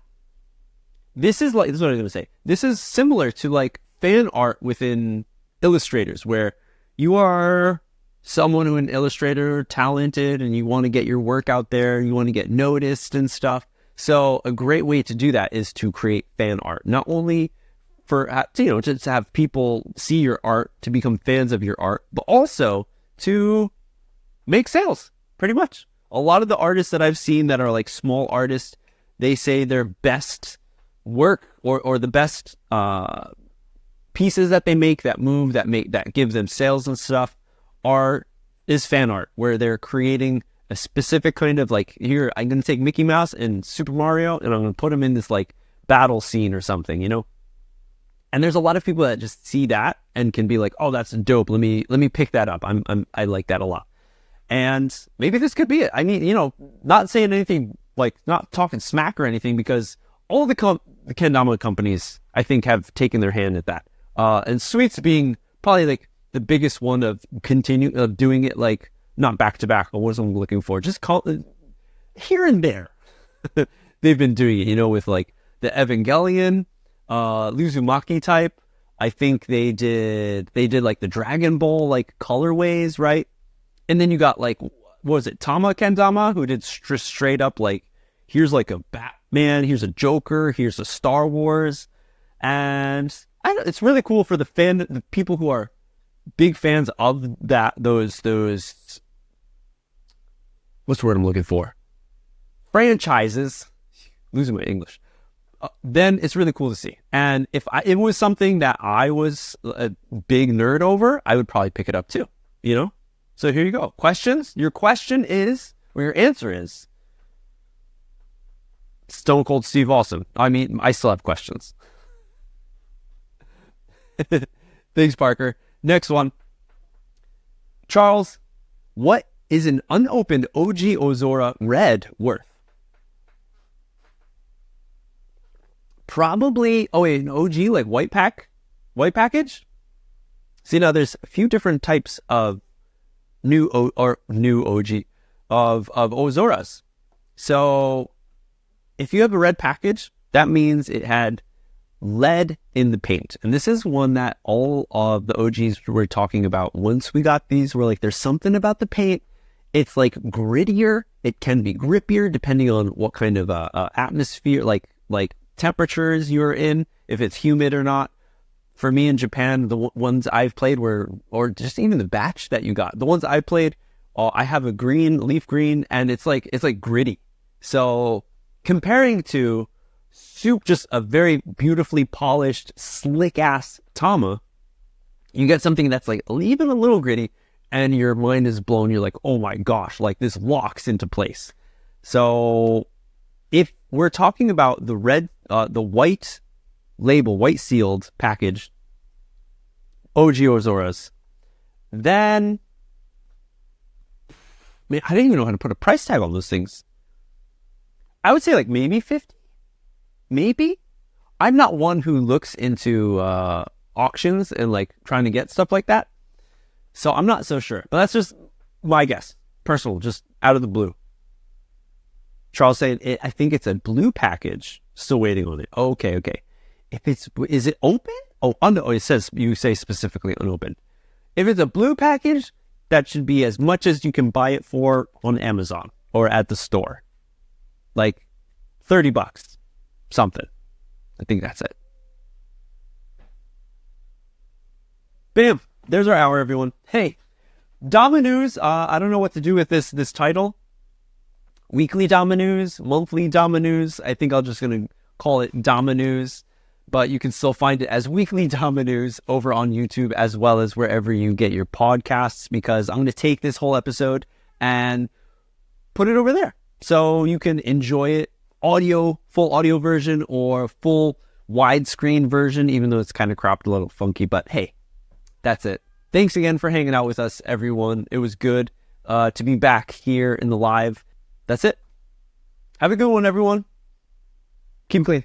This is what I was going to say. This is similar to like fan art within illustrators where you are someone who an illustrator, talented, and you want to get your work out there, you want to get noticed and stuff. So a great way to do that is to create fan art, not only for, just to have people see your art, to become fans of your art, but also to make sales, pretty much. A lot of the artists that I've seen that are like small artists, they say their best work or the best pieces that they make, that give them sales and stuff, is fan art, where they're creating a specific kind of like, here, I'm going to take Mickey Mouse and Super Mario and I'm going to put them in this like battle scene or something, And there's a lot of people that just see that and can be like, oh, that's dope. Let me pick that up. I like that a lot. And maybe this could be it. I mean, not saying anything, like not talking smack or anything, because all the kendama companies, I think, have taken their hand at that. And Sweets being probably like the biggest one of doing it, like not back to back, or what I'm looking for, just call it here and there. They've been doing it, with like the Evangelion, Uzumaki type. I think they did like the Dragon Ball like colorways, right? And then you got like, what was it, Dama Kendama, who did straight up like, here's like a Batman, here's a Joker, here's a Star Wars. And it's really cool for the people who are big fans of those, what's the word I'm looking for? Franchises. Losing my English. Then it's really cool to see. And if it was something that I was a big nerd over, I would probably pick it up too, So here you go. Questions? Your question is, or your answer is, Stone Cold Steve Austin. I mean, I still have questions. Thanks, Parker. Next one. Charles, what is an unopened OG Ozora red worth? Probably, an OG, like white package? See, now there's a few different types of new OG of Ozoras. So if you have a red package, that means it had lead in the paint. And this is one that all of the OGs were talking about. Once we got these, we're like, there's something about the paint. It's like grittier. It can be grippier depending on what kind of atmosphere, like temperatures you're in, if it's humid or not. For me in Japan, the ones I've played were, or just even the batch that you got, the ones I played, I have a leaf green, and it's like gritty. So comparing to just a very beautifully polished, slick ass Tama, you get something that's like even a little gritty, and your mind is blown. You're like, oh my gosh, like this locks into place. So if we're talking about the red, the white label, white sealed package, OG Ozoras, then I didn't even know how to put a price tag on those things. I would say like maybe 50, maybe. I'm not one who looks into auctions and like trying to get stuff like that, so I'm not so sure. But that's just my guess, personal, just out of the blue. Charles saying, I think it's a blue package. Still waiting on it. Okay. Is it open? It says, you say specifically unopened. If it's a blue package, that should be as much as you can buy it for on Amazon or at the store. Like $30, something. I think that's it. Bam. There's our hour, everyone. Hey, Dama News. I don't know what to do with this title. Weekly Dama News, monthly Dama News. I think I'm just going to call it Dama News, but you can still find it as Weekly Dama News over on YouTube, as well as wherever you get your podcasts, because I'm going to take this whole episode and put it over there so you can enjoy it full audio version or full widescreen version, even though it's kind of cropped a little funky. But hey, that's it. Thanks again for hanging out with us, everyone. It was good to be back here in the live. That's it. Have a good one, everyone. Keep clean.